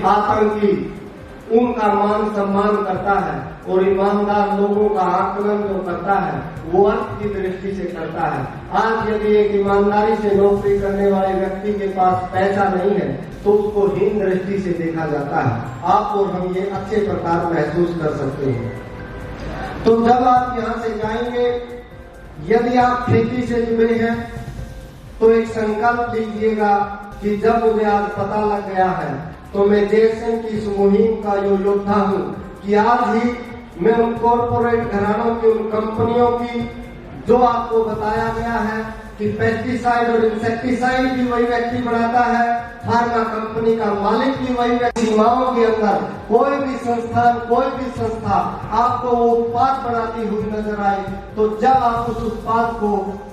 आतंकी उनका मान सम्मान करता है और ईमानदार लोगों का आकलन जो करता है वो अर्थ की दृष्टि से करता है। आज यदि एक ईमानदारी से नौकरी करने वाले व्यक्ति के पास पैसा नहीं है तो उसको हीन दृष्टि से देखा जाता है। आप और हम ये अच्छे प्रकार महसूस कर सकते हैं। तो जब आप यहाँ से जाएंगे, यदि आप खेती से जुड़े हैं तो एक संकल्प लीजिएगा कि जब मुझे आज पता लग गया है तो मैं देश की इस मुहिम का जो योद्धा हूँ कि आज ही मैं उन कॉरपोरेट घरानों की, उन कंपनियों की जो आपको बताया गया है कि पेस्टिसाइड और इंसेक्टिसाइड भी वही व्यक्ति बनाता है, फार्मा कंपनी का मालिक भी वही व्यक्ति, सीमाओं के अंदर कोई भी संस्थान, कोई भी संस्था आपको वो उत्पाद बनाती हुई नजर आए तो जब आप उस उत्पाद को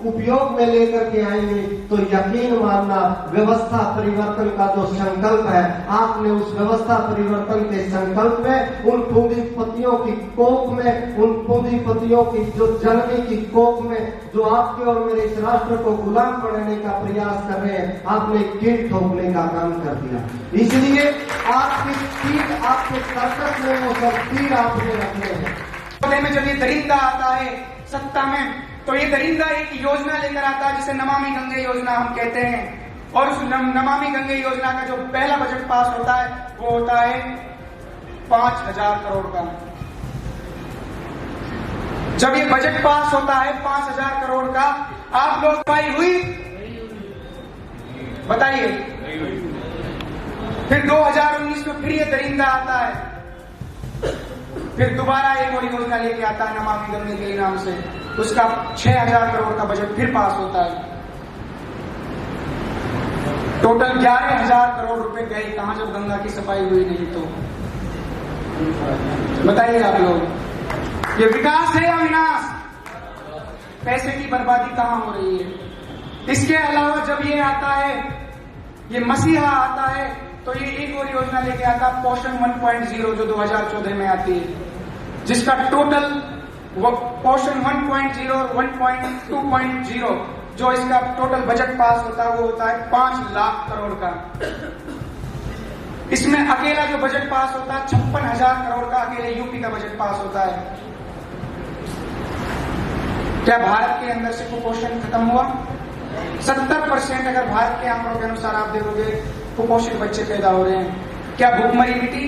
उपयोग में लेकर के आएंगे तो यकीन मानना व्यवस्था परिवर्तन का जो संकल्प है, आपने उस व्यवस्था परिवर्तन के संकल्प में उन पूंजीपतियों की कोख में, उन पूंजीपतियों की जो जननी की कोख में जो आपके और मेरे इस राष्ट्र को गुलाम बनाने का प्रयास कर रहे हैं, आपने कील ठोकने का काम कर दिया। इसलिए आपकी तीर, आपके कर्कश में वो सब तीर आपने रखने हैं। में जब ये दरिंदा आता है सत्ता में तो ये दरिंदा एक योजना लेकर आता है जिसे नमामि गंगे योजना हम कहते हैं। और उस नमामि गंगे योजना का जो पहला बजट पास होता है वो होता है 5,000 करोड़ का। जब ये बजट पास होता है 5,000 करोड़ का, आप लोग पाई हुई बताइए। फिर 2019 में फिर ये दरिंदा आता है, फिर दोबारा एक और योजना लेके आता है नमामि गंगे के नाम से, उसका 6,000 करोड़ का बजट फिर पास होता है। टोटल 11,000 करोड़ रुपए गए कहां जब गंगा की सफाई हुई नहीं तो बताइए आप लोग, ये विकास है या विनाश? पैसे की बर्बादी कहां हो रही है? इसके अलावा जब ये आता है, ये मसीहा आता है तो ये एक और योजना लेके आता है पोषण 1.0 जो 2014 में आती है, जिसका टोटल पोषण 1.0 और 1.2.0 जो इसका टोटल बजट पास होता है वो होता है 5 लाख करोड़ का। इसमें अकेला जो बजट पास होता है 56,000 करोड़ का अकेले यूपी का बजट पास होता है। क्या भारत के अंदर से कुपोषण खत्म हुआ? 70% अगर भारत के आंकड़ों के अनुसार आप देखोगे कुपोषित बच्चे पैदा हो रहे हैं। क्या भूखमरी मिटी?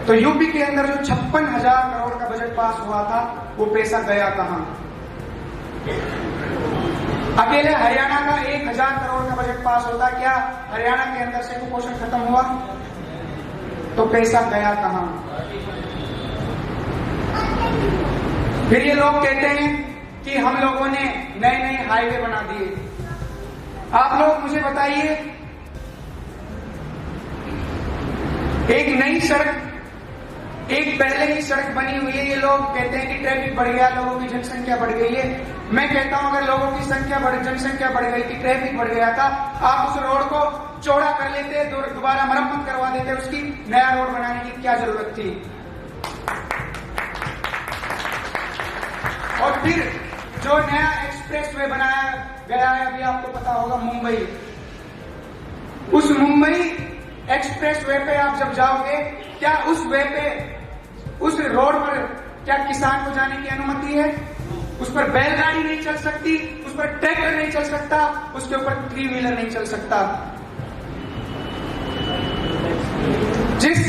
तो यूपी के अंदर जो 56,000 करोड़ का बजट पास हुआ था वो पैसा गया कहां? अकेले हरियाणा का 1,000 करोड़ का बजट पास होता, क्या हरियाणा के अंदर से कुपोषण खत्म हुआ? तो पैसा गया कहां? फिर ये लोग कहते हैं कि हम लोगों ने नए नए हाईवे बना दिए। आप लोग मुझे बताइए, एक नई सड़क, एक पहले ही सड़क बनी हुई है, ये लोग कहते हैं कि ट्रैफिक बढ़ गया, लोगों की जनसंख्या बढ़ गई है। मैं कहता हूं अगर लोगों की जनसंख्या बढ़ गई थी, ट्रैफिक बढ़ गया था, आप उस रोड को चौड़ा कर लेते, दोबारा मरम्मत करवा देते, उसकी नया रोड बनाने की क्या जरूरत थी? और फिर जो नया एक्सप्रेसवे बनाया गया है, अभी आपको पता होगा मुंबई, उस मुंबई एक्सप्रेसवे पे आप जब जाओगे, क्या उस वे पे, उस रोड पर क्या किसान को जाने की अनुमति है? उस पर बैलगाड़ी नहीं चल सकती, उस पर ट्रैक्टर नहीं चल सकता, उसके ऊपर 3 व्हीलर नहीं चल सकता। जिस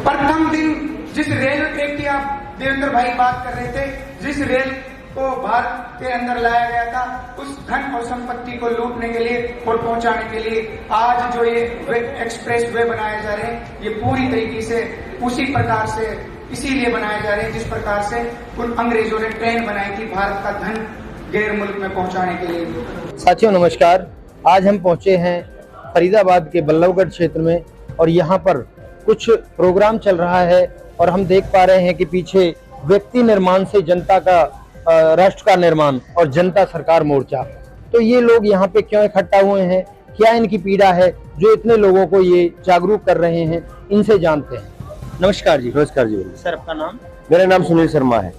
प्रथम दिन जिस रेल ट्रैक की आप देवेंद्र भाई बात कर रहे थे, जिस रेल को भारत के अंदर लाया गया था, उस धन और संपत्ति को लूटने के लिए और पहुंचाने के लिए आज जो ये एक्सप्रेस वे बनाए जा रहे हैं, ये पूरी तरीके से उसी प्रकार से इसीलिए बनाए जा रहे हैं जिस प्रकार से उन अंग्रेजों ने ट्रेन बनाई थी भारत का धन गैर मुल्क में पहुंचाने के लिए। साथियों नमस्कार, आज हम पहुंचे हैं फरीदाबाद के बल्लभगढ़ क्षेत्र में और यहाँ पर कुछ प्रोग्राम चल रहा है और हम देख पा रहे हैं कि पीछे व्यक्ति निर्माण से जनता का राष्ट्र का निर्माण और जनता सरकार मोर्चा। तो ये लोग यहाँ पे क्यों इकट्ठा हुए हैं, क्या इनकी पीड़ा है जो इतने लोगों को ये जागरूक कर रहे हैं, इनसे जानते हैं। नमस्कार जी। नमस्कार जी। सर आपका नाम? मेरा नाम सुनील शर्मा है।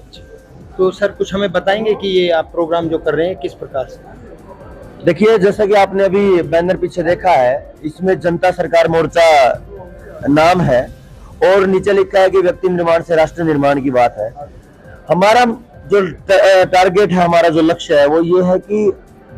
तो सर कुछ हमें बताएंगे कि ये आप प्रोग्राम जो कर रहे हैं किस प्रकार से? देखिए, जैसा कि आपने अभी बैनर पीछे देखा है, इसमें जनता सरकार मोर्चा नाम है और नीचे लिखा है कि व्यक्ति निर्माण से राष्ट्र निर्माण की बात है। हमारा जो टारगेट है, हमारा जो लक्ष्य है वो ये है कि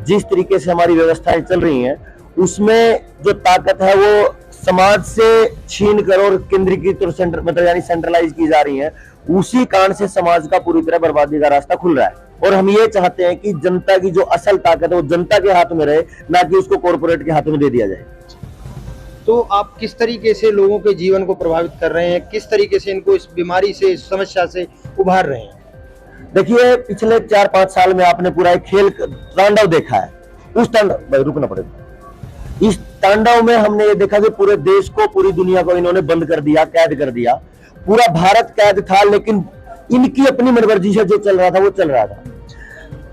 जिस तरीके से हमारी व्यवस्थाएं चल रही हैं उसमें जो ताकत है वो समाज से छीन कर और केंद्रीकृत और सेंटर मतलब यानी सेंट्रलाइज की जा रही है, उसी कारण से समाज का पूरी तरह बर्बादी का रास्ता खुल रहा है। और हम ये चाहते हैं कि जनता की जो असल ताकत है वो जनता के हाथ में रहे, ना कि उसको कॉर्पोरेट के हाथ में दे दिया जाए। तो आप किस तरीके से लोगों के जीवन को प्रभावित कर रहे हैं, किस तरीके से इनको इस बीमारी से, इस समस्या से उभार रहे हैं? देखिए, पिछले 4-5 साल में आपने पूरा एक खेल तांडव देखा है। उस तांडव, भाई रुकना पड़ेगा, इस तांडव में हमने ये देखा कि पूरे देश को, पूरी दुनिया को इन्होंने बंद कर दिया, कैद कर दिया। पूरा भारत कैद था, लेकिन इनकी अपनी मनमर्जी से जो चल रहा था वो चल रहा था।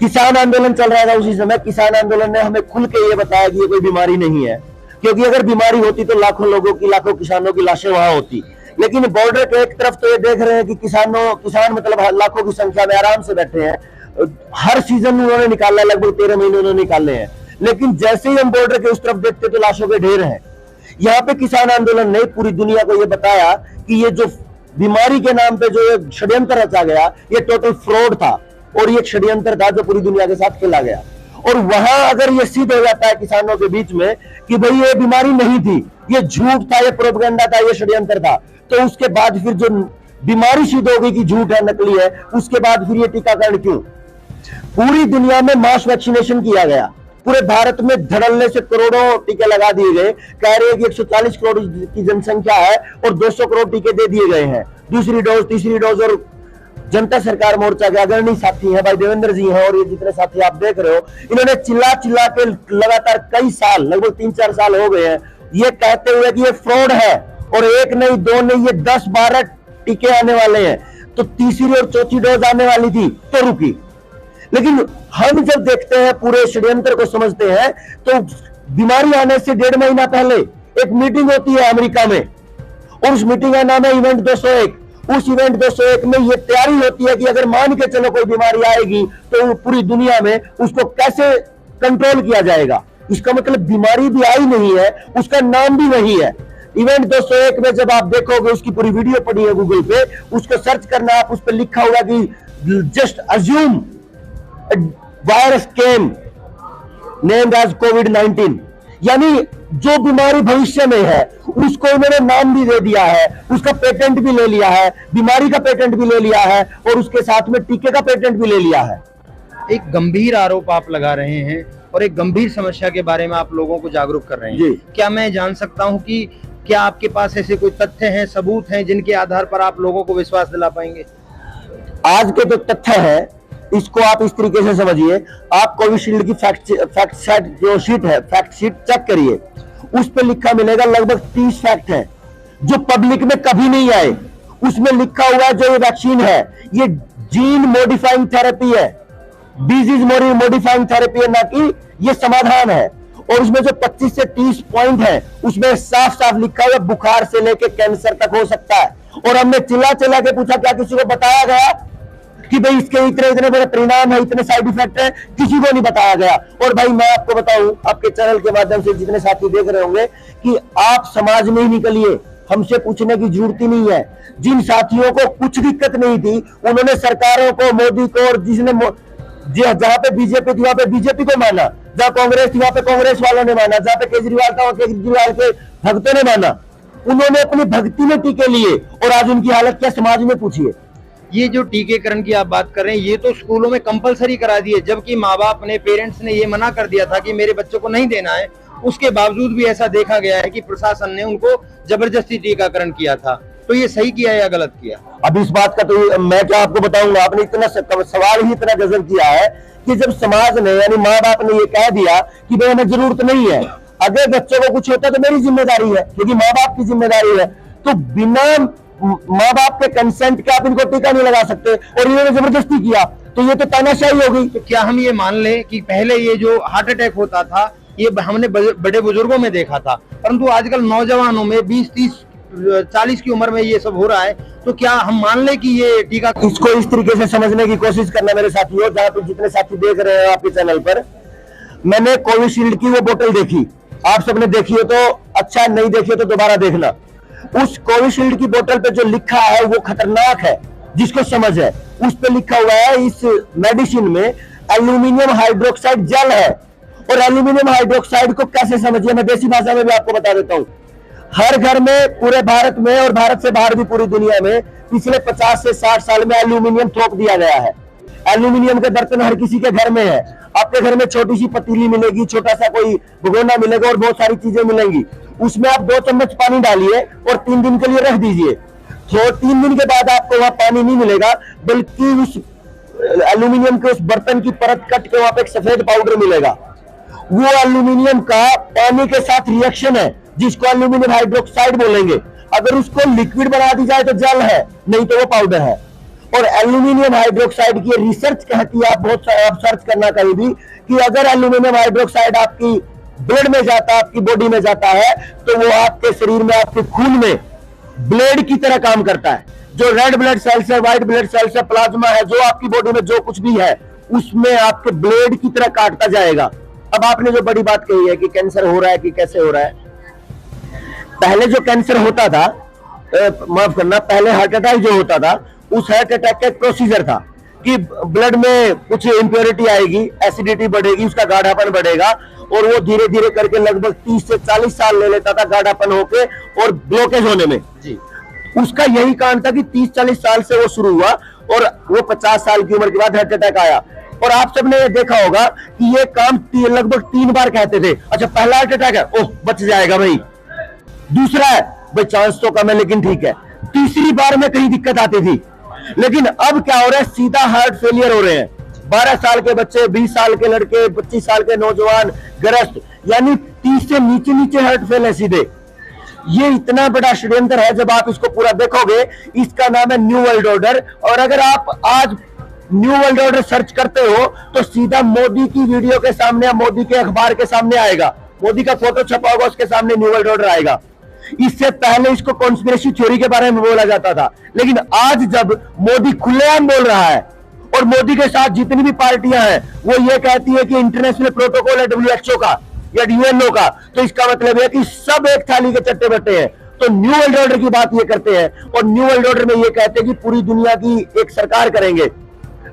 किसान आंदोलन चल रहा था उसी समय। किसान आंदोलन ने हमें खुल के ये बताया कि ये कोई बीमारी नहीं है, क्योंकि अगर बीमारी होती तो लाखों लोगों की, लाखों किसानों की लाशें वहां होती। लेकिन बॉर्डर के एक तरफ तो ये देख रहे हैं कि किसान मतलब लाखों की संख्या में आराम से बैठे हैं। हर सीजन उन्होंने निकाला, लगभग 13 महीने उन्होंने निकाले हैं। लेकिन जैसे ही हम बॉर्डर के उस तरफ देखते तो लाशों के ढेर हैं। यहाँ पे किसान आंदोलन ने पूरी दुनिया को ये बताया कि ये जो बीमारी के नाम पे जो षड्यंत्र रचा गया, ये टोटल फ्रॉड था और ये षड्यंत्र था जो पूरी दुनिया के साथ खेला गया। और वहां अगर ये सिद्ध हो जाता है किसानों के बीच में कि भाई ये बीमारी नहीं थी, ये झूठ था, ये प्रोपेगेंडा था, ये षड्यंत्र था, तो उसके बाद फिर जो बीमारी सिद्ध हो गई कि झूठ है, नकली है, उसके बाद फिर ये टीकाकरण क्यों? पूरी दुनिया में मास वैक्सीनेशन किया गया। पूरे भारत में धड़ल्ले से करोड़ों टीके लगा दिए गए। कह रहे हैं कि 140 करोड़ की जनसंख्या है और 200 करोड़ टीके दे दिए गए हैं, दूसरी डोज, तीसरी डोज। और जनता सरकार मोर्चा के अग्रणी साथी हैं भाई देवेंद्र जी हैं, और ये जितने साथी आप देख रहे हो, इन्होंने चिल्ला चिल्ला के लगातार कई साल, लगभग 3-4 साल हो गए हैं, ये कहते हुए कि ये फ्रॉड है और एक नहीं, दो नहीं, ये 10-12 टीके आने वाले हैं, तो तीसरी और चौथी डोज आने वाली थी तो रुकी। लेकिन हम जब देखते हैं, पूरे षड्यंत्र को समझते हैं, तो बीमारी आने से 1.5 महीना पहले एक मीटिंग होती है अमेरिका में, और उस मीटिंग का नाम है इवेंट 201। उस इवेंट 201 में ये तैयारी होती है कि अगर मान के चलो कोई बीमारी आएगी तो पूरी दुनिया में उसको कैसे कंट्रोल किया जाएगा। इसका मतलब बीमारी भी आई नहीं है, उसका नाम भी नहीं है। इवेंट 201 में जब आप देखोगे, उसकी पूरी वीडियो पड़ी है गूगल पे, उसको सर्च करना, आप उस पर लिखा होगा कि जस्ट अज्यूम वायरस केम नेम्ड एज कोविड-19, यानी जो बीमारी भविष्य में है उसको उन्होंने नाम भी दे दिया है, उसका पेटेंट भी ले लिया है, बीमारी का पेटेंट भी ले लिया है, और उसके साथ में टीके का पेटेंट भी ले लिया है। एक गंभीर आरोप आप लगा रहे हैं और एक गंभीर समस्या के बारे में आप लोगों को जागरूक कर रहे हैं। क्या मैं जान सकता हूं कि क्या आपके पास ऐसे कोई तथ्य हैं, सबूत हैं, जिनके आधार पर आप लोगों को विश्वास दिला पाएंगे? आज के जो तथ्य है, इसको आप इस तरीके से समझिए। आप कोविशील्ड की फैक्ट जो शीट है, फैक्ट शीट चेक करिए, उस पे लिखा मिलेगा लगभग 30 फैक्ट है जो पब्लिक में कभी नहीं आए। उसमें लिखा हुआ है जो ये वैक्सीन है, ये जीन मॉडिफाइंग थेरेपी है, डिजीज मॉडिफाइंग थेरेपी है, ना कि ये समाधान है। और उसमें जो 25 से 30 पॉइंट है, उसमें साफ साफ लिखा हुआ बुखार से लेके कैंसर तक हो सकता है। और हमने चिल्ला चिल्ला के पूछा, क्या किसी को बताया गया कि भाई इसके इतने बड़े परिणाम है, इतने साइड इफेक्ट है? किसी को नहीं बताया गया। और भाई मैं आपको बताऊं, आपके चैनल के माध्यम से जितने साथी देख रहे होंगे, कि आप समाज में ही निकलिए, हमसे पूछने की जरूरत ही नहीं है। जिन साथियों को कुछ दिक्कत नहीं थी, उन्होंने सरकारों को, मोदी को, और जिसने जहां पे बीजेपी थी वहां पे बीजेपी को माना, जहां कांग्रेस थी वहां पे कांग्रेस वालों ने माना, जहां पे केजरीवाल था वहां केजरीवाल के भक्तों ने माना। उन्होंने अपनी भक्ति में टीके लिए, और आज उनकी हालत क्या समाज में पूछिए। ये जो टीकेकरण की आप बात कर रहे हैं, ये तो स्कूलों में कंपलसरी करा दिए, जबकि माँ बाप ने, पेरेंट्स ने ये मना कर दिया था कि मेरे बच्चों को नहीं देना है। उसके बावजूद भी ऐसा देखा गया है कि प्रशासन ने उनको जबरदस्ती टीकाकरण किया था। तो ये सही किया या गलत किया? अब इस बात का तो मैं क्या आपको बताऊंगा। आपने इतना सवाल ही इतना गजब किया है कि जब समाज ने, यानी माँ बाप ने ये कह दिया कि भाई हमें जरूरत नहीं है, अगर बच्चों को कुछ होता तो मेरी जिम्मेदारी है, क्योंकि माँ बाप की जिम्मेदारी है, तो बिना माँ बाप के कंसेंट के आप इनको टीका नहीं लगा सकते, और इन्होंने जबरदस्ती किया, तो ये तो तानाशाही होगी। तो क्या हम ये मान लें कि पहले ये जो हार्ट अटैक होता था, ये हमने बड़े बुजुर्गों में देखा था, परंतु आजकल नौजवानों में 20-30-40 की उम्र में ये सब हो रहा है, तो क्या हम मान लें कि ये टीका? इसको इस तरीके से समझने की कोशिश करना मेरे साथियों, जहां पे जितने साथी देख रहे हैं आपके चैनल पर, मैंने कोविशील्ड की वो बोतल देखी, आप सबने देखी हो तो अच्छा, नहीं देखी हो तो दोबारा देखना। उस कोविशील्ड की बोतल पे जो लिखा है वो खतरनाक है, जिसको समझ है। उस पे लिखा हुआ है इस मेडिसिन में एल्यूमिनियम हाइड्रोक्साइड जल है। और एल्यूमिनियम हाइड्रोक्साइड को कैसे समझिए, मैं देसी भाषा में भी आपको बता देता हूं। हर घर में पूरे भारत में और भारत से बाहर भी पूरी दुनिया में पिछले 50 से 60 साल में एल्यूमिनियम थोप दिया गया है। एल्यूमिनियम के बर्तन हर किसी के घर में है। आपके घर में छोटी सी पतीली मिलेगी, छोटा सा कोई भगोना मिलेगा और बहुत सारी चीजें मिलेंगी। उसमें आप 2 चम्मच पानी डालिए और 3 दिन के लिए रख दीजिए। तो 3 दिन के बाद आपको वहां पानी नहीं मिलेगा, बल्कि उस एल्यूमिनियम के उस बर्तन की परत कट के वहां पे एक सफेद पाउडर मिलेगा। वो एल्यूमिनियम का पानी के साथ रिएक्शन है, जिसको एल्यूमिनियम हाइड्रोक्साइड बोलेंगे। अगर उसको लिक्विड बना दी जाए तो जल है, नहीं तो वो पाउडर है। और एल्यूमिनियम हाइड्रोक्साइड की रिसर्च कहती है, आप सर्च करना कहीं भी, कि अगर एल्यूमिनियम हाइड्रोक्साइड आपकी ब्लड में जाता है, आपकी बॉडी में जाता है, तो वो आपके शरीर में, आपके खून में ब्लेड की तरह काम करता है। जो रेड ब्लड सेल्स है, व्हाइट ब्लड सेल्स है, प्लाज्मा है, जो आपकी बॉडी में जो कुछ भी है, उसमें आपके ब्लेड की तरह काटता जाएगा। अब आपने जो बड़ी बात कही है कि कैंसर हो रहा है कि कैसे हो रहा है, पहले जो कैंसर होता था, माफ करना, पहले हार्ट अटैक जो होता था, उस हार्ट अटैक का एक प्रोसीजर था कि ब्लड में कुछ इंप्योरिटी आएगी, एसिडिटी बढ़ेगी, उसका गाढ़ापन बढ़ेगा, और वो धीरे धीरे करके लगभग 30 से 40 साल ले लेता था गाढ़ापन होके और ब्लॉकेज होने में जी। उसका यही कारण था कि 30-40 साल से वो शुरू हुआ और वो 50 साल की उम्र के बाद हार्ट अटैक आया। और आप सबने ये देखा होगा कि ये काम लगभग 3 बार कहते थे। अच्छा, पहला हार्ट अटैक है, ओह बच जाएगा भाई। दूसरा है, भाई चांस तो कम है लेकिन ठीक है। तीसरी बार में कहीं दिक्कत आती थी। लेकिन अब क्या हो रहा है, सीधा हार्ट फेलियर हो रहे हैं। 12 साल के बच्चे, 20 साल के लड़के, 25 साल के नौजवान, ग्रस्त, यानी 30 से नीचे नीचे हार्ट फेल है सीधे। ये इतना बड़ा षड्यंत्र है, जब आप इसको पूरा देखोगे। इसका नाम है न्यू वर्ल्ड ऑर्डर। और अगर आप आज न्यू वर्ल्ड ऑर्डर सर्च करते हो तो सीधा मोदी की वीडियो के सामने, मोदी के अखबार के सामने आएगा, मोदी का फोटो छपा होगा, उसके सामने न्यू वर्ल्ड ऑर्डर आएगा। इससे पहले इसको कॉन्स्पिरेसी थ्योरी के बारे में बोला जाता था। लेकिन आज जब मोदी खुलेआम बोल रहा है और मोदी के साथ जितनी भी पार्टियां हैं वो ये कहती है कि इंटरनेशनल प्रोटोकॉल है WHO का या यूएनओ का, तो इसका मतलब है कि सब एक थाली के चट्टे बट्टे हैं। तो न्यू वर्ल्ड ऑर्डर की बात ये करते हैं और न्यू वर्ल्ड ऑर्डर में ये कहते हैं कि पूरी दुनिया की एक सरकार करेंगे,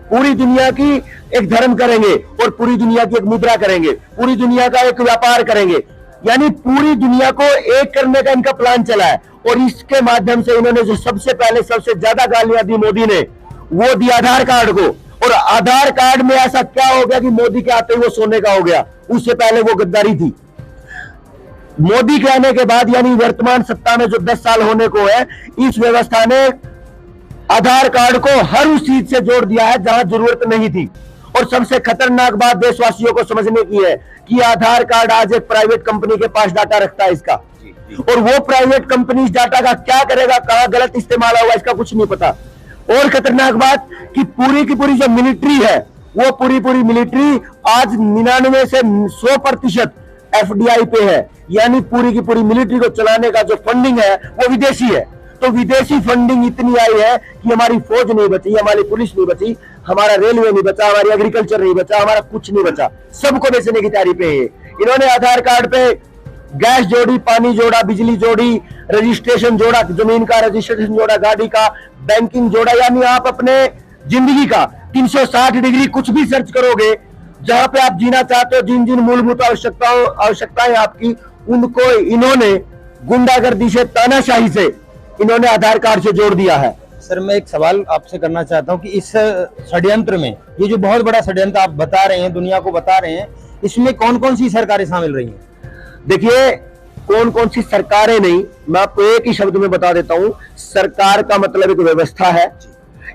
पूरी दुनिया की एक धर्म करेंगे और पूरी दुनिया की एक मुद्रा करेंगे, पूरी दुनिया का एक व्यापार करेंगे। यानी पूरी दुनिया को एक करने का इनका प्लान चला है। और इसके माध्यम से इन्होंने जो सबसे पहले सबसे ज्यादा गालियां दी मोदी ने, वो दी आधार कार्ड को। और आधार कार्ड में ऐसा क्या हो गया कि मोदी के आते ही वो सोने का हो गया, उससे पहले वो गद्दारी थी। मोदी के आने के बाद, यानी वर्तमान सत्ता में जो 10 साल होने को है, इस व्यवस्था ने आधार कार्ड को हर उस चीज से जोड़ दिया है जहां जरूरत नहीं थी। और सबसे खतरनाक बात देशवासियों को समझने की है कि आधार कार्ड आज एक प्राइवेट कंपनी के पास डाटा रखता है इसका, और वो प्राइवेट कंपनी इस डाटा का क्या करेगा, कहां गलत इस्तेमाल होगा, इसका कुछ नहीं पता। और खतरनाक बात कि पूरी की पूरी जो मिलिट्री है, वो पूरी मिलिट्री आज 99 से 100% FDI पे है। यानी पूरी की पूरी मिलिट्री को चलाने का जो फंडिंग है वो विदेशी है। तो विदेशी फंडिंग इतनी आई है कि हमारी फौज नहीं बची, हमारी पुलिस नहीं बची, हमारा रेलवे नहीं बचा, हमारी एग्रीकल्चर नहीं बचा, हमारा कुछ नहीं बचा, सबको बेचने की तैयारी पे है। इन्होंने आधार कार्ड पे गैस जोड़ी, पानी जोड़ा, बिजली जोड़ी, रजिस्ट्रेशन जोड़ा, जमीन का रजिस्ट्रेशन जोड़ा, गाड़ी का, बैंकिंग जोड़ा। यानी आप अपने जिंदगी का 360 डिग्री कुछ भी सर्च करोगे, जहां पे आप जीना चाहते हो, जिन जिन मूलभूत आवश्यकताएं आपकी, उनको इन्होंने गुंडागर्दी से, तानाशाही से इन्होंने आधार कार्ड से जोड़ दिया है। सर, मैं एक सवाल आपसे करना चाहता हूं कि इस षड्यंत्र में, ये जो बहुत बड़ा षड्यंत्र आप बता रहे हैं, दुनिया को बता रहे हैं, इसमें कौन कौन सी सरकारें शामिल रही हैं? देखिए, कौन कौन सी सरकारें नहीं, मैं आपको एक ही शब्द में बता देता हूं। सरकार का मतलब एक व्यवस्था है।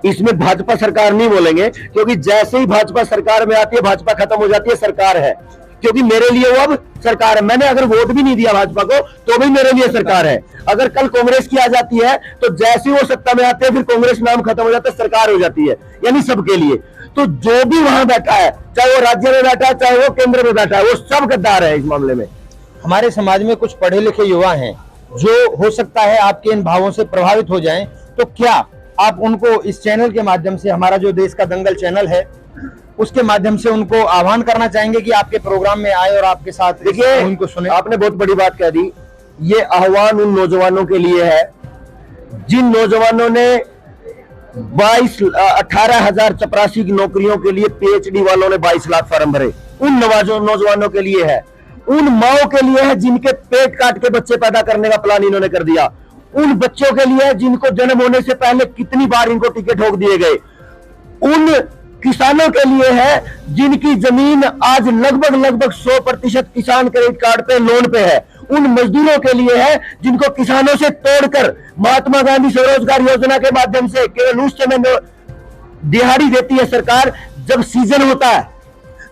इसमें भाजपा सरकार नहीं बोलेंगे, क्योंकि जैसे ही भाजपा सरकार में आती है, भाजपा खत्म हो जाती है, सरकार है। क्योंकि मेरे लिए वो अब सरकार है। मैंने अगर वोट भी नहीं दिया भाजपा को तो भी मेरे लिए सरकार है। अगर कल कांग्रेस की आ जाती है तो जैसे ही वो सत्ता में आते हैं, फिर कांग्रेस नाम खत्म हो जाता है, सरकार हो जाती है, यानी सबके लिए। तो जो भी वहां बैठा है, चाहे वो राज्य में बैठा है, चाहे वो केंद्र में बैठा है, वो सब गद्दार है इस मामले में। हमारे समाज में कुछ पढ़े लिखे युवा हैं जो हो सकता है आपके इन भावों से प्रभावित हो जाएं, तो क्या आप उनको इस चैनल के माध्यम से, हमारा जो देश का दंगल चैनल है, उसके माध्यम से उनको आह्वान करना चाहेंगे कि आपके प्रोग्राम में आए और आपके साथ देखिए, उनको सुने? आपने बहुत बड़ी बात कह दी। ये आह्वान उन नौजवानों के लिए है जिन नौजवानों ने 18,000 चपरासी की नौकरियों के लिए पीएचडी वालों ने 22 लाख फॉर्म भरे। उन नौजवानों के लिए है, उन माओ के लिए है जिनके पेट काट के बच्चे पैदा करने का प्लान इन्होंने कर दिया, उन बच्चों के लिए है जिनको जन्म होने से पहले कितनी बार इनको टिकट ठोक दिए गए, उन किसानों के लिए है जिनकी जमीन आज लगभग 100% किसान क्रेडिट कार्ड पे लोन पे है, उन मजदूरों के लिए है जिनको किसानों से तोड़कर महात्मा गांधी स्वरोजगार योजना के माध्यम से केवल उस समय दिहाड़ी देती है सरकार जब सीजन होता है,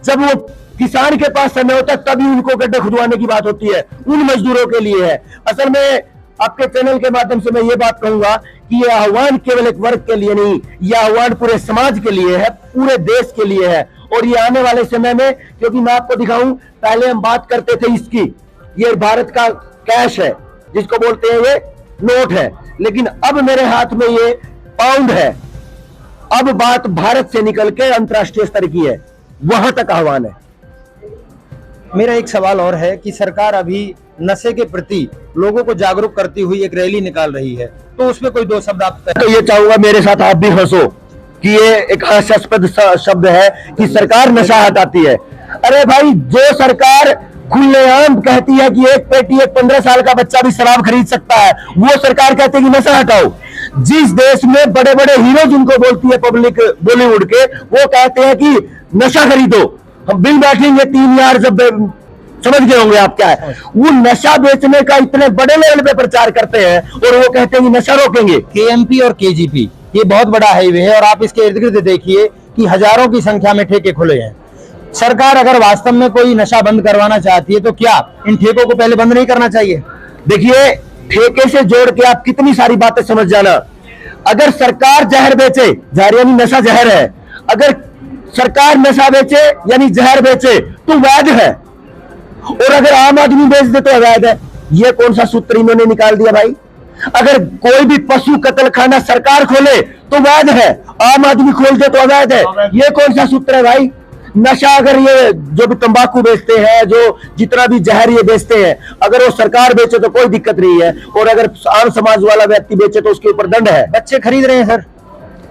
जब वो किसान के पास समय होता है तभी उनको गड्ढे खुदवाने की बात होती है, उन मजदूरों के लिए है। असल में आपके चैनल के माध्यम से मैं ये बात कहूंगा कि यह आह्वान केवल एक वर्ग के लिए नहीं, यह आह्वान पूरे समाज के लिए है, पूरे देश के लिए है। और ये आने वाले समय में, क्योंकि मैं आपको दिखाऊं, पहले हम बात करते थे इसकी, ये भारत का कैश है जिसको बोलते हैं ये नोट है, लेकिन अब मेरे हाथ में ये पाउंड है। अब बात भारत से निकल के अंतर्राष्ट्रीय स्तर की है, वहां तक आह्वान है। मेरा एक सवाल और है कि सरकार अभी नशे के प्रति लोगों को जागरूक करती हुई एक रैली निकाल रही है, तो उसमें कोई 2 शब्द आप तो ये चाहूंगा मेरे साथ आप भी हंसो कि ये एक हास्यास्पद शब्द है कि सरकार नशा हटाती है। अरे भाई, जो सरकार खुलेआम कहती है कि एक पेटी एक 15 साल का बच्चा भी शराब खरीद सकता है, वो सरकार कहती है कि नशा हटाओ। जिस देश में बड़े बड़े हीरो जिनको बोलती है पब्लिक बॉलीवुड के, वो कहते हैं कि नशा खरीदो, हम बिल बैठेंगे 3 यार, जब समझ गए होंगे आप क्या है। वो नशा बेचने का इतने बड़े लेवल पे प्रचार करते हैं और वो कहते हैं कि नशा रोकेंगे। केएमपी और केजीपी ये बहुत बड़ा हाईवे है और आप इसके इर्द गिर्द देखिए कि हजारों की संख्या में ठेके खुले हैं। सरकार अगर वास्तव में कोई नशा बंद करवाना चाहती है तो क्या इन ठेकों को पहले बंद नहीं करना चाहिए? देखिए, ठेके से जोड़ के आप कितनी सारी बातें समझ जाना। अगर सरकार जहर बेचे, जहर यानी नशा जहर है, अगर सरकार नशा बेचे यानी जहर बेचे तो वैध है, और अगर आम आदमी बेच दे तो अवैध है। ये कौन सा सूत्र इन्होंने निकाल दिया भाई? अगर कोई भी पशु कत्ल खाना सरकार खोले तो वैध है, आम आदमी खोल दे तो अवैध है। ये कौन सा सूत्र है भाई? नशा अगर ये जो भी तंबाकू बेचते हैं, जो जितना भी जहर ये बेचते हैं, अगर वो सरकार बेचे तो कोई दिक्कत नहीं है, और अगर आम समाज वाला व्यक्ति बेचे तो उसके ऊपर दंड है। बच्चे खरीद रहे हैं सर,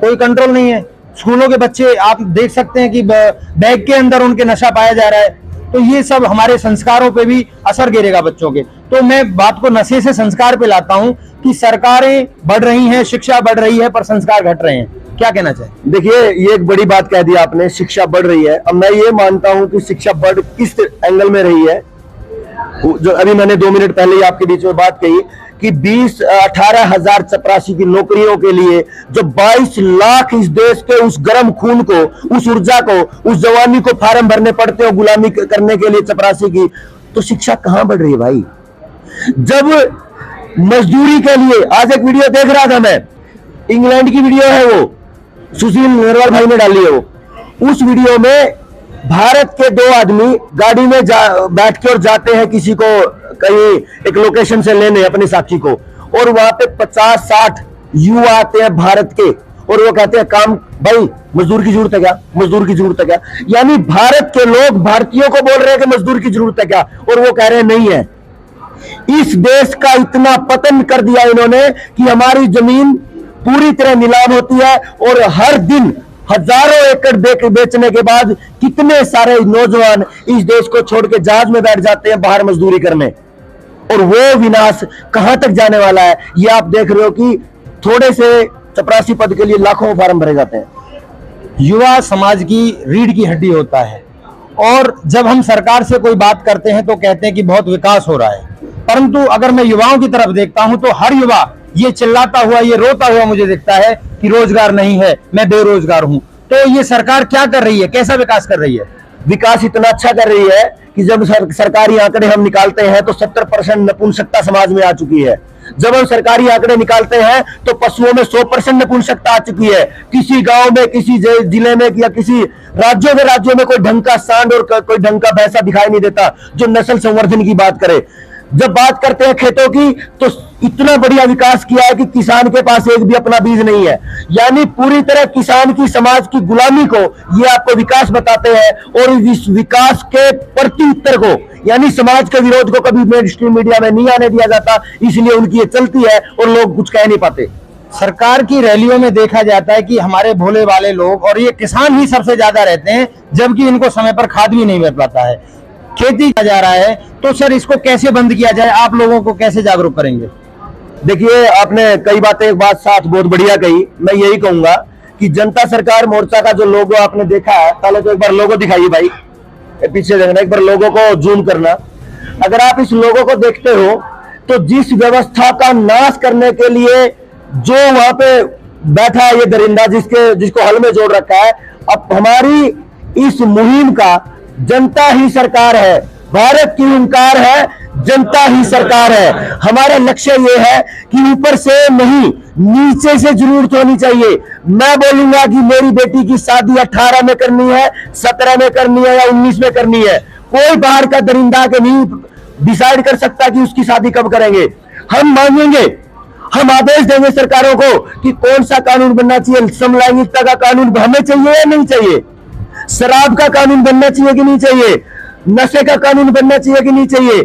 कोई कंट्रोल नहीं है। स्कूलों के बच्चे आप देख सकते हैं कि बैग के अंदर उनके नशा पाया जा रहा है, तो ये सब हमारे संस्कारों पे भी असर गिरेगा बच्चों के। तो मैं बात को नशे से संस्कार पे लाता हूं कि सरकारें बढ़ रही हैं, शिक्षा बढ़ रही है, पर संस्कार घट रहे हैं। क्या कहना चाहिए? देखिए, ये एक बड़ी बात कह दी आपने, शिक्षा बढ़ रही है। अब मैं ये मानता हूं कि शिक्षा बढ़ किस एंगल में रही है, जो अभी मैंने 2 मिनट पहले ही आपके बीच में बात कही कि 18,000 चपरासी की नौकरियों के लिए जो 22 लाख इस देश के उस गर्म खून को, उस ऊर्जा को, उस जवानी को फार्म भरने पड़ते हो गुलामी करने के लिए चपरासी की, तो शिक्षा कहां बढ़ रही है भाई? जब मजदूरी के लिए, आज एक वीडियो देख रहा था मैं, इंग्लैंड की वीडियो है, वो सुशील नरवाल भाई ने डाली है, वो उस वीडियो में भारत के 2 आदमी गाड़ी में बैठ के और जाते हैं किसी को कहीं एक लोकेशन से लेने अपने साथी को, और वहां पे 50-60 युवा आते हैं भारत के, और वो कहते हैं काम भाई मजदूर की जरूरत है क्या, मजदूर की जरूरत है क्या? यानी भारत के लोग भारतीयों को बोल रहे हैं कि मजदूर की जरूरत है क्या, और वो कह रहे हैं नहीं है। इस देश का इतना पतन कर दिया इन्होंने कि हमारी जमीन पूरी तरह नीलाम होती है, और हर दिन हजारों एकड़ बेचने के बाद कितने सारे नौजवान इस देश को छोड़ के जहाज में बैठ जाते हैं बाहर मजदूरी करने, और वो विनाश कहां तक जाने वाला है ये आप देख रहे हो कि थोड़े से चपरासी पद के लिए लाखों फॉर्म भरे जाते हैं। युवा समाज की रीढ़ की हड्डी होता है, और जब हम सरकार से कोई बात करते हैं तो कहते हैं कि बहुत विकास हो रहा है, परंतु अगर मैं युवाओं की तरफ देखता हूं तो हर युवा ये चिल्लाता हुआ, ये रोता हुआ मुझे दिखता है कि रोजगार नहीं है, मैं बेरोजगार हूं। तो ये सरकार क्या कर रही है, कैसा विकास कर रही है? विकास इतना अच्छा कर रही है कि जब सरकारी आंकड़े हम निकालते हैं तो 70% नपुंसकता समाज में आ चुकी है। जब हम सरकारी आंकड़े निकालते हैं तो पशुओं में 100% नपुंसकता आ चुकी है। किसी गांव में, किसी जिले में या किसी राज्यों में कोई ढंग का सांड और कोई ढंग का भैंसा दिखाई नहीं देता जो नस्ल संवर्धन की बात करे। जब बात करते हैं खेतों की तो इतना बढ़िया विकास किया है कि किसान के पास एक भी अपना बीज नहीं है। यानी पूरी तरह किसान की, समाज की गुलामी को ये आपको विकास बताते हैं और इस विकास के प्रति उत्तर को, यानी समाज के विरोध को कभी मेन स्ट्रीम मीडिया में नहीं आने दिया जाता, इसलिए उनकी ये चलती है और लोग कुछ कह नहीं पाते। सरकार की रैलियों में देखा जाता है कि हमारे भोले वाले लोग और ये किसान ही सबसे ज्यादा रहते हैं, जबकि इनको समय पर खाद भी नहीं मिल पाता है, खेती किया जा रहा है। तो सर इसको कैसे बंद किया जाए, आप लोगों को कैसे जागरूक करेंगे? देखिए, आपने कई बातें एक बात साथ बहुत बढ़िया कही। मैं यही कहूंगा कि जनता सरकार मोर्चा का जो लोगो आपने देखा है, पहले तो एक बार लोगो दिखाइए भाई, पीछे देखना, एक बार लोगो को जूम करना। अगर आप इस लोगो को देखते हो तो जिस व्यवस्था का नाश करने के लिए जो वहां पे बैठा है ये दरिंदा, जिसको हल में जोड़ रखा है, अब हमारी इस मुहिम का जनता ही सरकार है, भारत की हुंकार है, जनता ही सरकार है। हमारा लक्ष्य ये है कि ऊपर से नहीं, नीचे से जरूरत होनी चाहिए। मैं बोलूंगा कि मेरी बेटी की शादी 18 में करनी है, 17 में करनी है या 19 में करनी है, कोई बाहर का दरिंदा के नहीं डिसाइड कर सकता कि उसकी शादी कब करेंगे। हम मांगेंगे, हम आदेश देंगे सरकारों को कि कौन सा कानून बनना चाहिए। समलैंगिकता का कानून हमें चाहिए या नहीं चाहिए, शराब का कानून बनना चाहिए कि नहीं चाहिए, नशे का कानून बनना चाहिए कि नहीं चाहिए।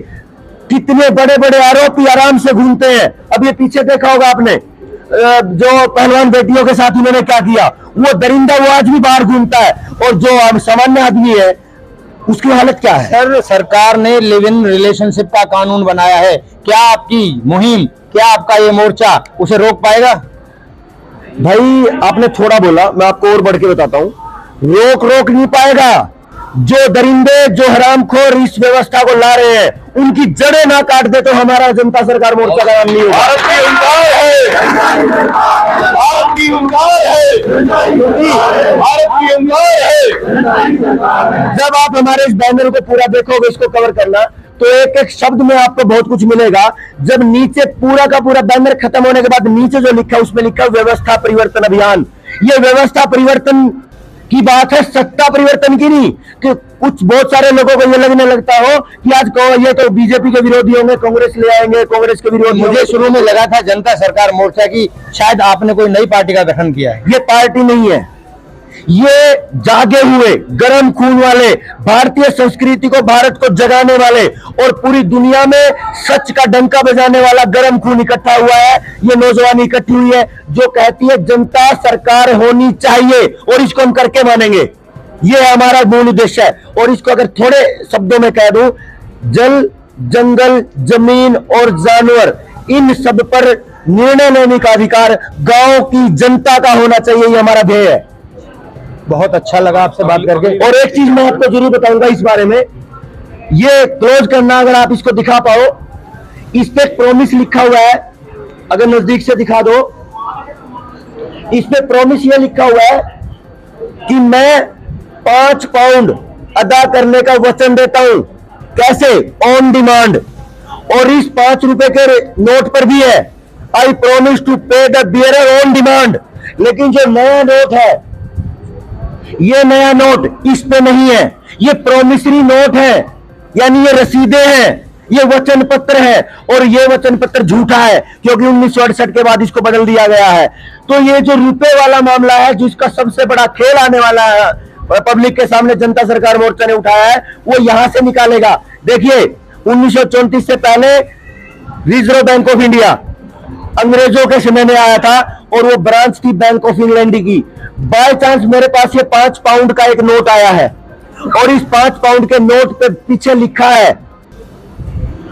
कितने बड़े बड़े आरोपी आराम से घूमते हैं। अब ये पीछे देखा होगा आपने, जो पहलवान बेटियों के साथ उन्होंने क्या किया, वो दरिंदा वो आज भी बाहर घूमता है, और जो सामान्य आदमी है उसकी हालत क्या है। सर सरकार ने लिव इन रिलेशनशिप का कानून बनाया है, क्या आपकी मुहिम, क्या आपका ये मोर्चा उसे रोक पाएगा? भाई आपने थोड़ा बोला, मैं आपको और बढ़ के बताता हूं, रोक नहीं पाएगा। जो दरिंदे, जो हरामखोर इस व्यवस्था को ला रहे हैं, उनकी जड़ें ना काट दे तो हमारा जनता सरकार मोर्चा का नाम नहीं होगा। जब आप हमारे इस बैनर को पूरा देखोगे, इसको कवर करना, तो एक एक शब्द में आपको बहुत कुछ मिलेगा। जब नीचे पूरा का पूरा बैनर खत्म होने के बाद नीचे जो लिखा है उसमें लिखा व्यवस्था परिवर्तन अभियान। ये व्यवस्था परिवर्तन की बात है, सत्ता परिवर्तन की नहीं। कि कुछ बहुत सारे लोगों को ये लगने लगता हो कि आज ये तो बीजेपी के विरोधी होंगे, कांग्रेस ले आएंगे, कांग्रेस के विरोधी। मुझे शुरू में लगा था जनता सरकार मोर्चा की शायद आपने कोई नई पार्टी का गठन किया है। ये पार्टी नहीं है, ये जागे हुए गर्म खून वाले, भारतीय संस्कृति को, भारत को जगाने वाले और पूरी दुनिया में सच का डंका बजाने वाला गर्म खून इकट्ठा हुआ है। ये नौजवानी इकट्ठी हुई है जो कहती है जनता सरकार होनी चाहिए, और इसको हम करके मानेंगे। ये हमारा मूल उद्देश्य है। और इसको अगर थोड़े शब्दों में कह दूं, जल, जंगल, जमीन और जानवर, इन सब पर निर्णय लेने का अधिकार गांव की जनता का होना चाहिए। ये हमारा ध्येय है। बहुत अच्छा लगा आपसे बात करके। और एक चीज मैं आपको जरूर बताऊंगा इस बारे में, ये क्लोज करना, अगर आप इसको दिखा पाओ, इस पे प्रॉमिस लिखा हुआ है, अगर नजदीक से दिखा दो, इस पे प्रॉमिस ये लिखा हुआ है कि मैं 5 पाउंड अदा करने का वचन देता हूं। कैसे? On demand. और इस 5 रुपए के नोट पर भी है, आई प्रॉमिस टू पे द बियरर ऑन डिमांड। लेकिन जो नया नोट है, ये नया नोट इस पे नहीं है, ये प्रोमिसरी नोट है, यानी ये रसीदें हैं, ये वचन पत्र है। और ये वचन पत्र झूठा है क्योंकि 1968 के बाद इसको बदल दिया गया है। तो ये जो रुपए वाला मामला है, जिसका सबसे बड़ा खेल आने वाला है, पब्लिक के सामने जनता सरकार मोर्चा ने उठाया है, वो यहां से निकालेगा। देखिए, 1934 से पहले रिजर्व बैंक ऑफ इंडिया अंग्रेजों के समय में आया था, और वो ब्रांच थी बैंक ऑफ इंग्लैंड की। बाय चांस मेरे पास ये 5 पाउंड का एक नोट आया है, और इस 5 पाउंड के नोट पे पीछे लिखा है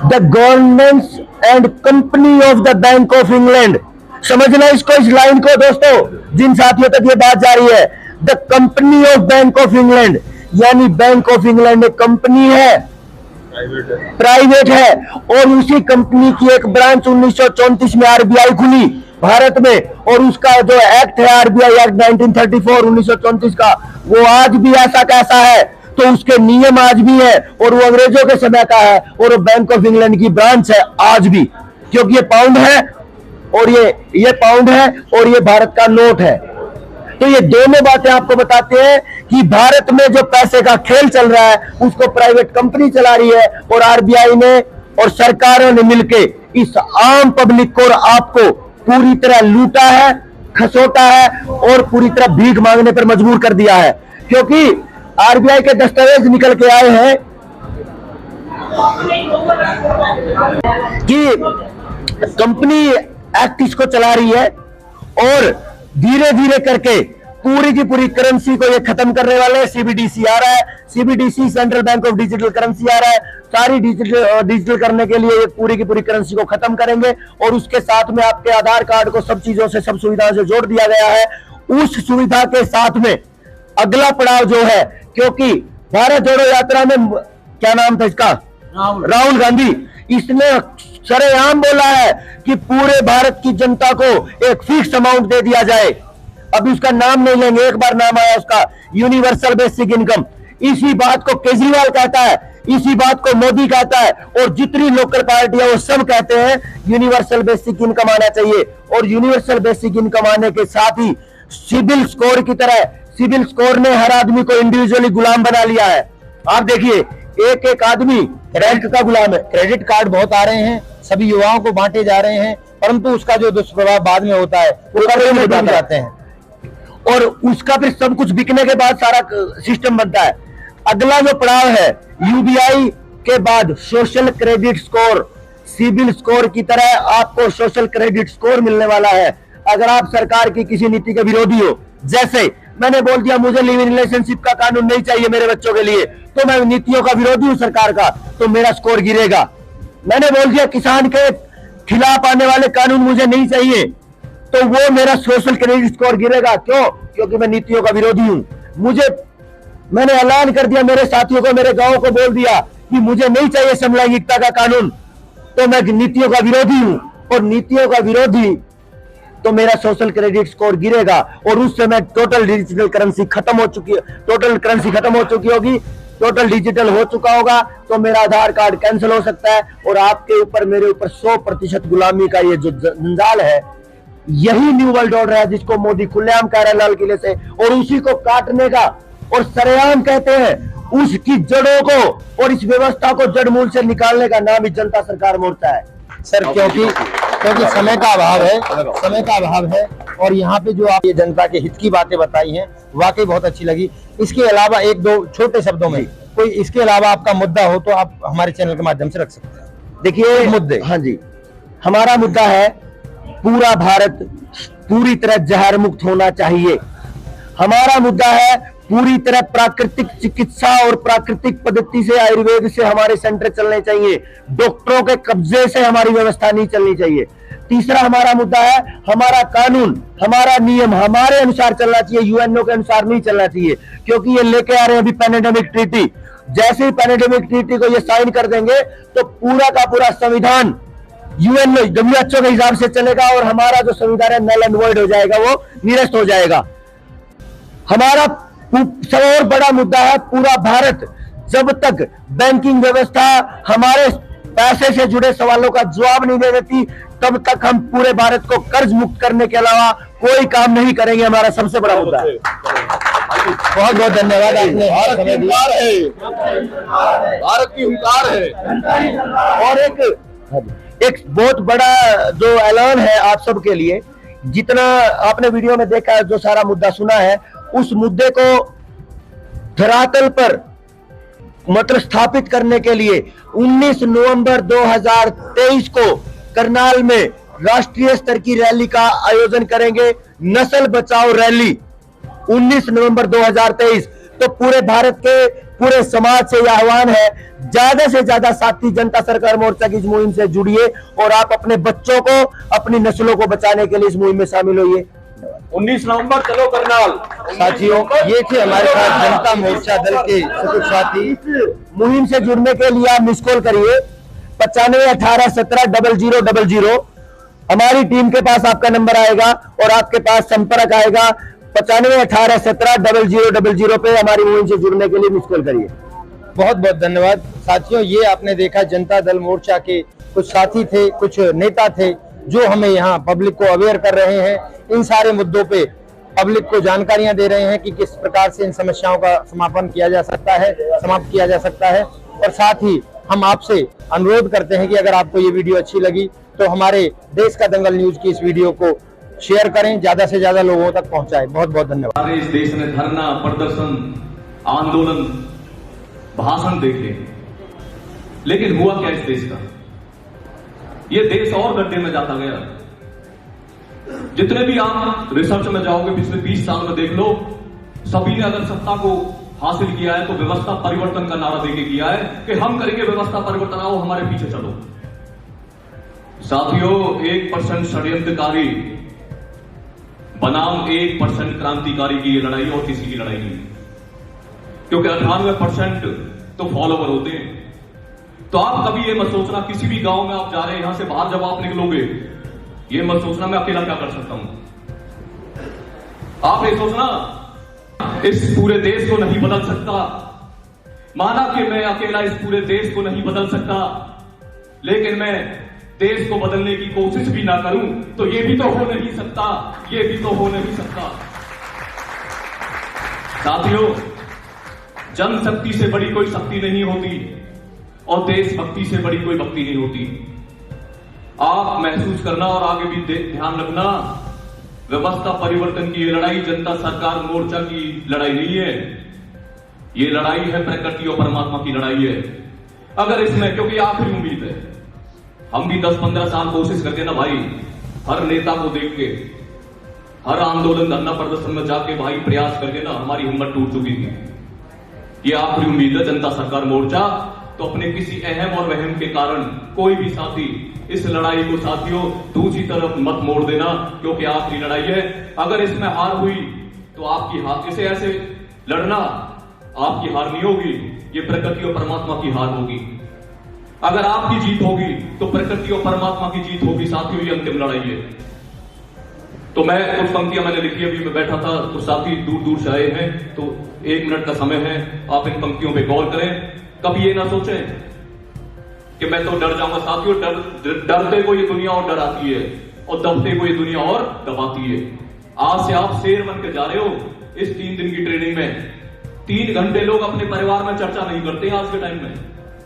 the governance and company of the bank of England. समझना इसको, इस लाइन को दोस्तों, जिन साथियों तक ये बात जा रही है, the company of bank of England, यानी बैंक ऑफ इंग्लैंड एक कंपनी है, प्राइवेट है। और उसी कंपनी की एक ब्रांच 1934 में आरबीआई खुली भारत में, और उसका जो एक्ट है, आरबीआई एक्ट 1934 1934 का, वो आज भी ऐसा कैसा है, तो उसके नियम आज भी है, और वो अंग्रेजों के समय का है, और वो बैंक ऑफ इंग्लैंड की ब्रांच है आज भी, क्योंकि ये पाउंड है, और ये पाउंड है, और ये भारत का नोट है। तो ये दोनों बातें आपको बताते हैं कि भारत में जो पैसे का खेल चल रहा है, उसको प्राइवेट कंपनी चला रही है, और आरबीआई ने और सरकारों ने मिलके इस आम पब्लिक को और आपको पूरी तरह लूटा है, खसोटा है और पूरी तरह भीख मांगने पर मजबूर कर दिया है। क्योंकि आरबीआई के दस्तावेज निकल के आए हैं कि कंपनी एक्ट इसको चला रही है और धीरे धीरे करके पूरी की पूरी करेंसी को ये खत्म करने वाले हैं। सीबीडीसी आ रहा है, CBDC central bank of digital currency आ रहा है, सारी डिजिटल करने के लिए ये पूरी की पूरी करेंसी को खत्म करेंगे और उसके साथ में आपके आधार कार्ड को सब चीजों से, सब सुविधाओं से जोड़ दिया गया है। उस सुविधा के साथ में अगला पड़ाव जो है, क्योंकि भारत जोड़ो यात्रा में क्या नाम था इसका, राहुल गांधी, इसने सरेआम बोला है कि पूरे भारत की जनता को एक फिक्स अमाउंट दे दिया जाए। अभी उसका नाम नहीं लेंगे, एक बार नाम आया उसका, यूनिवर्सल बेसिक इनकम। इसी बात को केजरीवाल कहता है, इसी बात को मोदी कहता है और जितनी लोकल पार्टियां वो सब कहते हैं यूनिवर्सल बेसिक इनकम आना चाहिए। और यूनिवर्सल बेसिक इनकम आने के साथ ही सिबिल स्कोर की तरह, सिबिल स्कोर ने हर आदमी को इंडिविजुअली गुलाम बना लिया है। आप देखिए, एक एक आदमी बैंक का गुलाम है। क्रेडिट कार्ड बहुत आ रहे हैं, सभी युवाओं को बांटे जा रहे हैं, परंतु उसका जो दुष्प्रभाव बाद में होता है वो कर्जे में डूब जाते हैं और उसका फिर सब कुछ बिकने के बाद सारा सिस्टम बनता है। अगला जो पड़ाव है, यूबीआई के बाद social credit score, CIBIL score की तरह आपको सोशल क्रेडिट स्कोर मिलने वाला है। अगर आप सरकार की किसी नीति के विरोधी हो, जैसे मैंने बोल दिया मुझे लिव इन रिलेशनशिप का कानून नहीं चाहिए मेरे बच्चों के लिए, तो मैं नीतियों का विरोधी हूं सरकार का, तो मेरा स्कोर गिरेगा। मैंने बोल दिया किसान के खिलाफ आने वाले कानून मुझे नहीं चाहिए, तो वो मेरा सोशल क्रेडिट स्कोर गिरेगा। क्यों? क्योंकि मैं नीतियों का विरोधी हूं। मैंने ऐलान कर दिया, मेरे साथियों को, मेरे गांव को बोल दिया कि मुझे नहीं चाहिए समलैंगिकता का कानून, तो मैं नीतियों का विरोधी हूं। और नीतियों का विरोधी तो मेरा सोशल क्रेडिट स्कोर गिरेगा और उस समय टोटल डिजिटल करेंसी खत्म हो चुकी है, टोटल करेंसी खत्म हो चुकी होगी, टोटल डिजिटल हो चुका होगा, तो मेरा आधार कार्ड कैंसिल हो सकता है और आपके ऊपर, मेरे ऊपर 100% गुलामी का ये जो जंजाल है, यही न्यू वर्ल्ड ऑर्डर है जिसको मोदी खुलेआम कह रहा है लाल किले से, और उसी को काटने का और सरेआम कहते हैं उसकी जड़ों को और इस व्यवस्था को जड़ मूल से निकालने का नाम ही जनता सरकार मोर्चा है। सर, क्योंकि समय का अभाव है, समय का अभाव है और यहाँ पे जो आप ये जनता के हित की बातें बताई हैं वाकई बहुत अच्छी लगी। इसके अलावा एक दो छोटे शब्दों में कोई इसके अलावा आपका मुद्दा हो तो आप हमारे चैनल के माध्यम से रख सकते हैं। देखिए मुद्दे, हाँ जी, हमारा मुद्दा है पूरा भारत पूरी तरह जहर मुक्त होना चाहिए। हमारा मुद्दा है पूरी तरह प्राकृतिक चिकित्सा और प्राकृतिक पद्धति से, आयुर्वेद से हमारे सेंटर चलने चाहिए। डॉक्टरों के कब्जे से हमारी व्यवस्था नहीं चलनी चाहिए। तीसरा हमारा मुद्दा है हमारा कानून, हमारा नियम हमारे अनुसार चलना चाहिए, यूएनओ के अनुसार नहीं चलना चाहिए। क्योंकि ये लेके आ रहे हैं अभी पैंडेमिक ट्रीटी, जैसे ही पैंडेमिक ट्रीटी को ये साइन कर देंगे तो पूरा का पूरा संविधान यूएनओ WHO के हिसाब से चलेगा और हमारा जो संविधान है नल एंड वॉइड हो जाएगा, वो निरस्त हो जाएगा। हमारा सब और बड़ा मुद्दा है पूरा भारत जब तक बैंकिंग व्यवस्था हमारे पैसे से जुड़े सवालों का जवाब नहीं दे देती, तब तक हम पूरे भारत को कर्ज मुक्त करने के अलावा कोई काम नहीं करेंगे। हमारा सबसे बड़ा मुद्दा है। बहुत बहुत धन्यवाद। आपने भारत की हुंकार है। और एक बहुत बड़ा जो ऐलान है आप सबके लिए, जितना आपने वीडियो में देखा है, जो सारा मुद्दा सुना है, उस मुद्दे को धरातल पर मतलब स्थापित करने के लिए 19 नवंबर 2023 को करनाल में राष्ट्रीय स्तर की रैली का आयोजन करेंगे, नस्ल बचाओ रैली 19 नवंबर 2023। तो पूरे भारत के पूरे समाज से यह आह्वान है, ज्यादा से ज्यादा साथी जनता सरकार मोर्चा की इस मुहिम से जुड़िए और आप अपने बच्चों को, अपनी नस्लों को बचाने के लिए इस मुहिम में शामिल होइए। 19 नवंबर चलो करनाल। साथियों, ये थे हमारे साथ जनता मोर्चा दल के कुछ साथी। इस मुहिम से जुड़ने के लिए आप मिस कॉल करिए 95 18 17 0000। हमारी टीम के पास आपका नंबर आएगा और आपके पास संपर्क आएगा। 95 18 17 0000 पे हमारी मुहिम से जुड़ने के लिए मिस कॉल करिए। बहुत बहुत धन्यवाद। साथियों, ये आपने देखा जनता दल मोर्चा के कुछ साथी थे, कुछ नेता थे जो हमें यहाँ पब्लिक को अवेयर कर रहे हैं, इन सारे मुद्दों पे पब्लिक को जानकारियां दे रहे हैं कि किस प्रकार से इन समस्याओं का समापन किया जा सकता है, समाप्त किया जा सकता है। और साथ ही हम आपसे अनुरोध करते हैं कि अगर आपको ये वीडियो अच्छी लगी तो हमारे देश का दंगल न्यूज की इस वीडियो को शेयर करें, ज्यादा से ज्यादा लोगों तक पहुंचाएं। बहुत बहुत धन्यवाद। हमारे इस देश में धरना, प्रदर्शन, आंदोलन, भाषण देखे, लेकिन हुआ क्या इस देश का? ये देश और गड्ढे में जाता गया। जितने भी आप रिसर्च में जाओगे पिछले 20 साल में देख लो, सभी ने अगर सत्ता को हासिल किया है तो व्यवस्था परिवर्तन का नारा देके किया है कि हम करेंगे व्यवस्था परिवर्तन, आओ हमारे पीछे चलो। साथियों, 1% षड्यंत्रकारी बनाम 1% क्रांतिकारी की ये लड़ाई और किसी की लड़ाई नहीं, क्योंकि 98% तो फॉलोवर होते हैं। तो आप कभी ये मत सोचना, किसी भी गांव में आप जा रहे हैं, यहां से बाहर जब आप निकलोगे, ये मत सोचना मैं अकेला क्या कर सकता हूं। आप ये सोचना इस पूरे देश को नहीं बदल सकता। माना कि मैं अकेला इस पूरे देश को नहीं बदल सकता, लेकिन मैं देश को बदलने की कोशिश भी ना करूं तो ये भी तो हो नहीं सकता, ये भी तो हो नहीं सकता। साथियों, जनशक्ति से बड़ी कोई शक्ति नहीं होती और देशभक्ति से बड़ी कोई भक्ति नहीं होती। आप महसूस करना और आगे भी ध्यान रखना, व्यवस्था परिवर्तन की ये लड़ाई जनता सरकार मोर्चा की लड़ाई नहीं है, ये लड़ाई है प्रकृति और परमात्मा की लड़ाई है। अगर इसमें, क्योंकि आखिरी उम्मीद है, हम भी 10-15 साल कोशिश करके ना भाई, हर नेता को देख के, हर आंदोलन धरना प्रदर्शन में जाके भाई प्रयास करके ना हमारी हिम्मत टूट चुकी थी। ये आखिरी उम्मीद है जनता सरकार मोर्चा। तो अपने किसी अहम और वहम के कारण कोई भी साथी इस लड़ाई को साथियों दूसरी तरफ मत मोड़ देना, क्योंकि आखिरी लड़ाई है। अगर इसमें हार हुई तो आपकी हार, इसे ऐसे लड़ना आपकी हार नहीं होगी, ये प्रकृति और परमात्मा की हार होगी। अगर आपकी जीत होगी तो प्रकृति और परमात्मा की जीत होगी। साथियों, ये अंतिम लड़ाई है। तो मैं कुछ पंक्तियां मैंने लिखी, अभी मैं बैठा था तो साथी दूर दूर से आए हैं, तो 1 मिनट का समय है, आप इन पंक्तियों पे गौर करें। कभी ये ना सोचें कि मैं तो डर जाऊंगा। साथियों, डरते को ये दुनिया और डराती है और दबते को ये दुनिया और दबाती है। आज से आप शेर बन के जा रहे हो इस 3 दिन की ट्रेनिंग में। 3 घंटे लोग अपने परिवार में चर्चा नहीं करते आज के टाइम में।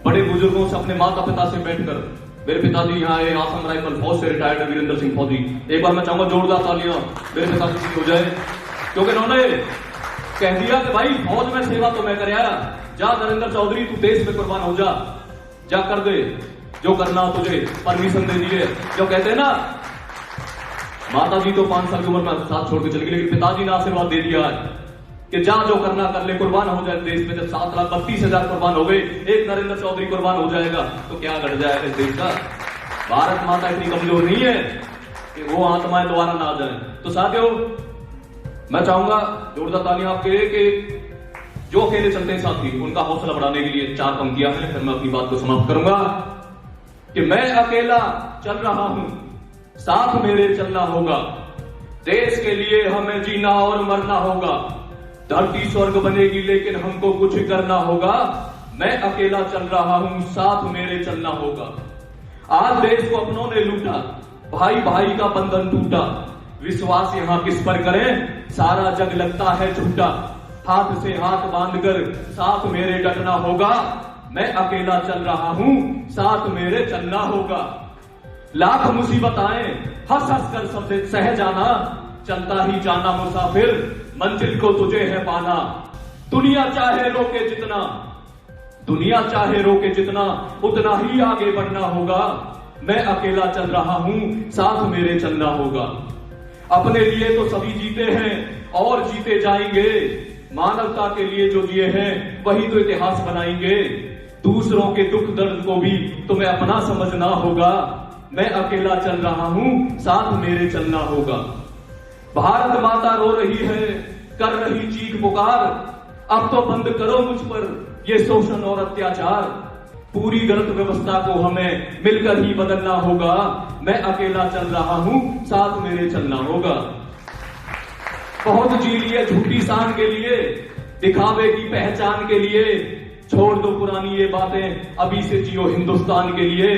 बड़े बुजुर्गों से, अपने माता पिता से बैठकर, मेरे पिताजी यहाँ आए आसम राइफल फौज से रिटायर्ड वीरेंद्र सिंह फौजी, एक बार मैं चाहूंगा जोरदार तालियां मेरे पिताजी की हो जाए, क्योंकि उन्होंने कह दिया कि भाई फौज में सेवा तो मैं कर आया, जा नरेंद्र चौधरी तू देश में कुर्बान हो जा कर दे जो करना हो तुझे, परमिशन दे दिए। जो कहते हैं ना, माता जी तो 5 साल की उम्र में साथ छोड़ के चली गई, लेकिन पिताजी ने आशीर्वाद दे दिया है कि जा जो करना कर ले, कुर्बान हो जाए देश में। जब 7,32,000 कुर्बान हो गए, एक नरेंद्र चौधरी कुर्बान हो जाएगा तो क्या घट जाएगा इस देश का। भारत माता इतनी कमजोर नहीं है कि वो आत्माएं दोबारा ना आ जाए। तो साथियों, मैं चाहूंगा जोरदार तालियां आपके लिए कि जो अकेले चलते हैं साथी, उनका हौसला बढ़ाने के लिए 4 पंक्तियां हैं, फिर मैं अपनी बात को समाप्त करूंगा कि मैं अकेला चल रहा हूं, साथ मेरे चलना होगा, देश के लिए हमें जीना और मरना होगा, धरती स्वर्ग बनेगी लेकिन हमको कुछ करना होगा, मैं अकेला चल रहा हूं, साथ मेरे चलना होगा। आज देश को अपनों ने लूटा, भाई भाई का बंधन टूटा, विश्वास यहां किस पर करें, सारा जग लगता है झूठा, हाथ से हाथ बांधकर साथ मेरे डटना होगा, मैं अकेला चल रहा हूं, साथ मेरे चलना होगा। लाख मुसीबत आए हंस हंस कर सबसे सह जाना, चलता ही जाना मुसाफिर, मंजिल को तुझे है पाना। दुनिया चाहे रोके जितना, दुनिया चाहे रोके जितना, उतना ही आगे बढ़ना होगा, मैं अकेला चल रहा हूं, साथ मेरे चलना होगा। अपने लिए तो सभी जीते हैं और जीते जाएंगे, मानवता के लिए जो जिए हैं वही तो इतिहास बनाएंगे। दूसरों के दुख दर्द को भी तुम्हें अपना समझना होगा, मैं अकेला चल रहा हूं, साथ मेरे चलना होगा। भारत माता रो रही है, कर रही चीख पुकार, अब तो बंद करो मुझ पर ये शोषण और अत्याचार, पूरी गलत व्यवस्था को हमें मिलकर ही बदलना होगा, मैं अकेला चल रहा हूं, साथ मेरे चलना होगा। बहुत जी लिए झूठी शान के लिए, दिखावे की पहचान के लिए, छोड़ दो पुरानी ये बातें, अभी से जियो हिंदुस्तान के लिए।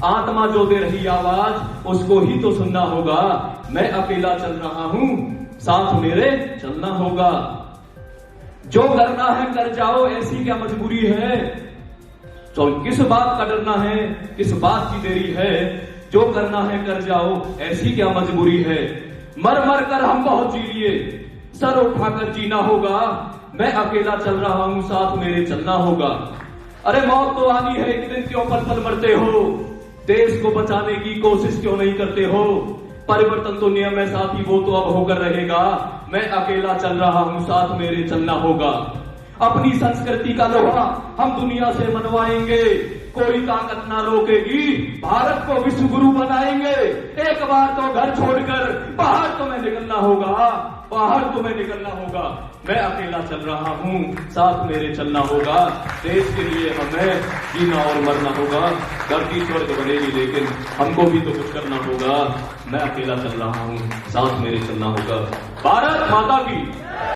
आत्मा जो दे रही आवाज उसको ही तो सुनना होगा, मैं अकेला चल रहा हूं, साथ मेरे चलना होगा। जो करना है कर जाओ, ऐसी क्या मजबूरी है, तो किस बात का डरना है, किस बात की देरी है, जो करना है कर जाओ, ऐसी क्या मजबूरी है। मर मर कर हम बहुत जी लिए, सर उठाकर जीना होगा, मैं अकेला चल रहा हूं, साथ मेरे चलना होगा। अरे मौत तो आनी है एक दिन, क्यों पल पल मरते हो, देश को बचाने की कोशिश क्यों नहीं करते हो। परिवर्तन तो नियम है साथी, वो तो अब होकर रहेगा, मैं अकेला चल रहा हूं, साथ मेरे चलना होगा। अपनी संस्कृति का लोहा हम दुनिया से मनवाएंगे, कोई ताकत ना रोकेगी, भारत को विश्व गुरु बनाएंगे। एक बार तो घर छोड़कर बाहर तुम्हें निकलना होगा, बाहर तुम्हें निकलना होगा। मैं अकेला चल रहा हूं, साथ मेरे चलना होगा। देश के लिए हमें जीना और मरना होगा। धरती स्वर्ग बनेगी लेकिन हमको भी तो कुछ करना होगा। मैं अकेला चल रहा हूं, साथ मेरे चलना होगा। भारत माता की